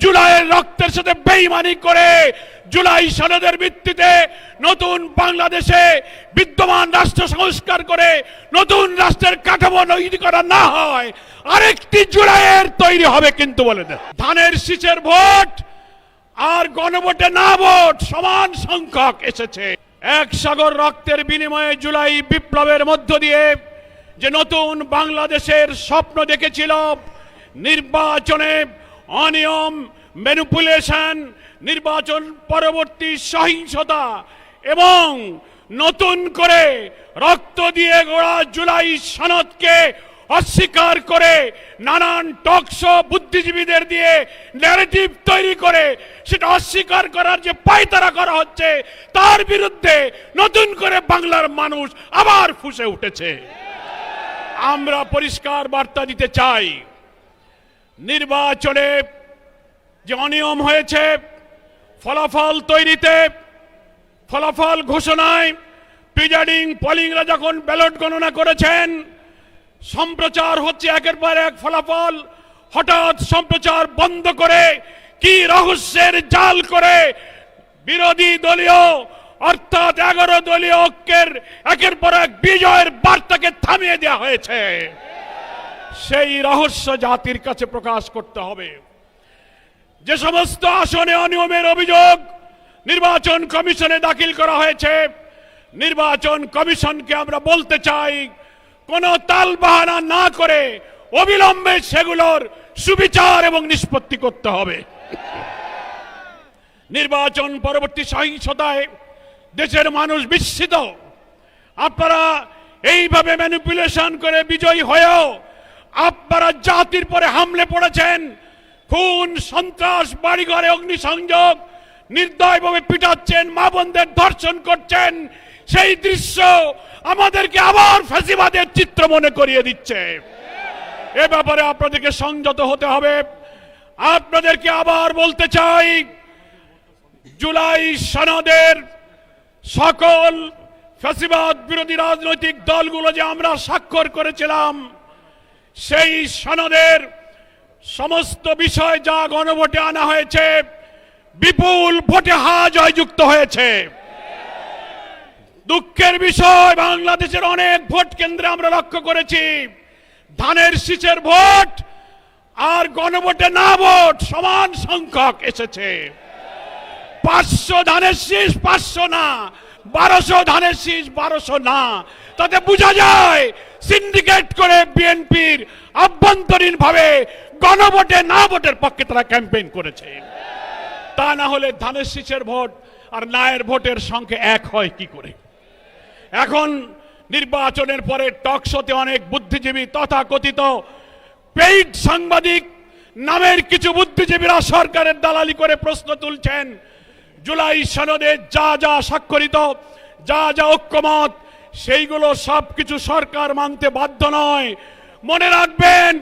জুলাইয়ের রক্তের সাথে বেইমানি করে জুলাই সনদের ভিত্তিতে নতুন বাংলাদেশে বিদ্যমান রাষ্ট্র সংস্কার করে নতুন রাষ্ট্রের কাঠামো তৈরি করা না হয় আরেকটি জুলাইয়ের তৈরি হবে কিন্তু বলে দেন। ধানের শীষের ভোট আর গণভোটে না ভোট সমান সংখ্যক এসেছে। এক সাগর রক্তের বিনিময়ে জুলাই বিপ্লবের মধ্য দিয়ে যে নতুন বাংলাদেশের স্বপ্ন দেখেছিল, নির্বাচনে অনিয়ম, ম্যানিপুলেশন, নির্বাচন পরবর্তী সহিংসতা এবং নতুন করে রক্ত দিয়ে গড়া জুলাই সনদকে অস্বীকার করে নানান টকশো বুদ্ধিজীবীদের দিয়ে ন্যারেটিভ তৈরি করে সেটা অস্বীকার করার যে পায়তারা করা হচ্ছে তার বিরুদ্ধে নতুন করে বাংলার মানুষ আবার ফুঁসে উঠেছে। আমরা পরিষ্কার বার্তা দিতে চাই, নির্বাচনে যে অনিয়ম হয়েছে ফলাফল তৈরিতে, ফলাফল ঘোষণায়, প্রিজাইডিং পোলিংরা যখন ব্যালট গণনা করেছেন সম্প্রচার হচ্ছে একের পর এক ফলাফল, হঠাৎ সম্প্রচার বন্ধ করে কি রহস্যের জাল করে বিরোধী দলীয় অর্থাৎ 11 দলীয় ঐক্যের একের পর এক বিজয়ের বার্তাকে থামিয়ে দেওয়া হয়েছে। সেই রহস্য জাতির কাছে প্রকাশ করতে হবে। যে সমস্ত আসনে অনিয়মের অভিযোগ নির্বাচন কমিশনে দাখিল করা হয়েছে, নির্বাচন কমিশনকে আমরা বলতে চাই কোনো তালবাহানা না করে অবিলম্বে সেগুলোর সুবিচার এবং নিষ্পত্তি করতে হবে। নির্বাচন পরবর্তী সহিংসতায় দেশের মানুষ বিস্মিত। আপনারা এইভাবে ম্যানিপুলেশন করে বিজয়ী হয়েও আপনারা জাতির পরে হামলে পড়েছেন, খুন, সন্ত্রাস, বাড়িঘরে অগ্নিসংযোগ, নির্দয়ভাবে পিটাচ্ছেন, মা বোনদের ধর্ষণ করছেন। সেই দৃশ্য আমাদেরকে আবার ফ্যাসিবাদের চিত্র মনে করিয়ে দিচ্ছে। এ ব্যাপারে আপনাদেরকে সংযত হতে হবে। আপনাদেরকে আবার বলতে চাই, জুলাই সনদের সকল ফ্যাসিবাদ বিরোধী রাজনৈতিক দলগুলো যে আমরা স্বাক্ষর করেছিলাম সেই সনদের সমস্ত বিষয় যা গণভোটে আনা হয়েছে বিপুল ভোটে জয়যুক্ত হয়েছে। দুঃখের বিষয় বাংলাদেশের অনেক ভোট কেন্দ্রে আমরা লক্ষ্য করেছি ধানের শীষের ভোট আর গণভোটে না ভোট সমান সংখ্যক এসেছে। 500 ধানের শীষ 500 না, 1200 ধানের শীষ 1200 না। তাতে বোঝা যায় সিন্ডিকেট করে বিএনপির আভ্যন্তরীণ ভাবে গণভোটে না ভোটের পক্ষে তারা ক্যাম্পেইন করেছে। তা না হলে ধানের শীষের ভোট আর নায়ের ভোটের সংখ্যা এক হয় কি করে? এখন নির্বাচনের পরে টকশোতে অনেক বুদ্ধিজীবী তথাকথিত পেইড সাংবাদিক নামের কিছু বুদ্ধিজীবীরা সরকারের দালালি করে প্রশ্ন তুলছেন জুলাই সনদে যা যা স্বাক্ষরিত, যা যা ঐক্যমত সেইগুলো সবকিছু সরকার মানতে বাধ্য নয়। মনে রাখবেন,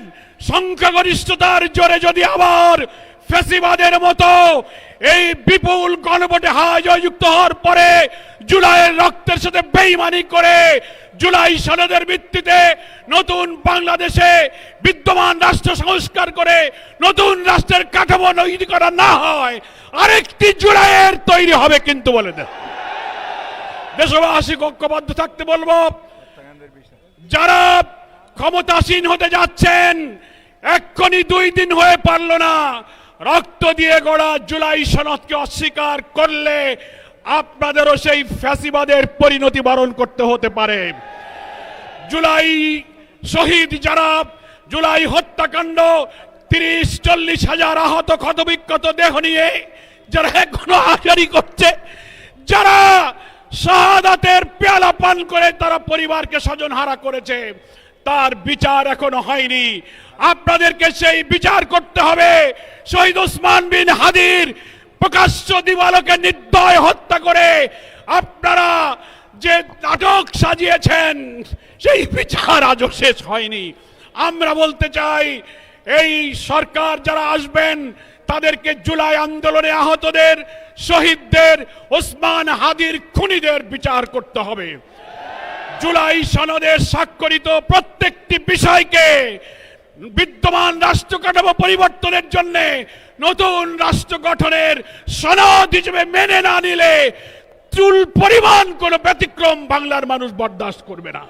সংখ্যাগরিষ্ঠতার জোরে যদি আবার ফ্যাসিবাদের মতো এই বিপুল গণভোটে জয়যুক্ত হওয়ার পরে জুলাইয়ের রক্তের সাথে বেইমানি করে জুলাই সনদের ভিত্তিতে নতুন বাংলাদেশে বিদ্যমান রাষ্ট্র সংস্কার করে নতুন রাষ্ট্রের কাঠামো তৈরি করা না হয় আরেকটি জুলাইয়ের তৈরি হবে কিন্তু বলে দেন। দেশবাসী ঐক্যবদ্ধ থাকতে বলবো। যারা ক্ষমতাসীন হতে যাচ্ছেন এক্ষুনি 2 দিন হয়ে পারল না, রক্ত দিয়ে গড়া জুলাই সনদকে অস্বীকার করলে আপনাদেরও সেই ফ্যাসিবাদের পরিণতি বরণ করতে হতে পারে। জুলাই শহীদ যারা, জুলাই হত্যাকাণ্ড 30-40 হাজার আহত ক্ষতবিক্ষত দেহ নিয়ে যারা এখনো হাজারি করছে, যারা শাহাদাতের পেয়ালা পান করে তারা পরিবারকে স্বজনহারা করেছে, তার বিচার এখনো হয়নি। আপনাদেরকে সেই বিচার করতে হবে। শহীদ ওসমান বিন হাদির প্রকাশ্য দিবালোকে নির্দয় হত্যা করে আপনারা যে নাটক সাজিয়েছেন সেই বিচার আজও শেষ হয়নি। আমরা বলতে চাই এই সরকার যারা আসবেন তাদেরকে জুলাই আন্দোলনে আহতদের, শহীদদের, ওসমান হাদির খুনিদের বিচার করতে হবে। জুলাই সনদের স্বাক্ষরিত প্রত্যেকটি বিষয়কে বিদ্যমান রাষ্ট্র কাঠামো পরিবর্তনের জন্য নতুন রাষ্ট্র গঠনের সনদ হিসেবে মেনে না নিলে চুল পরিমাণ কোনো ব্যতিক্রম বাংলার মানুষ বরদাস্ত করবে না।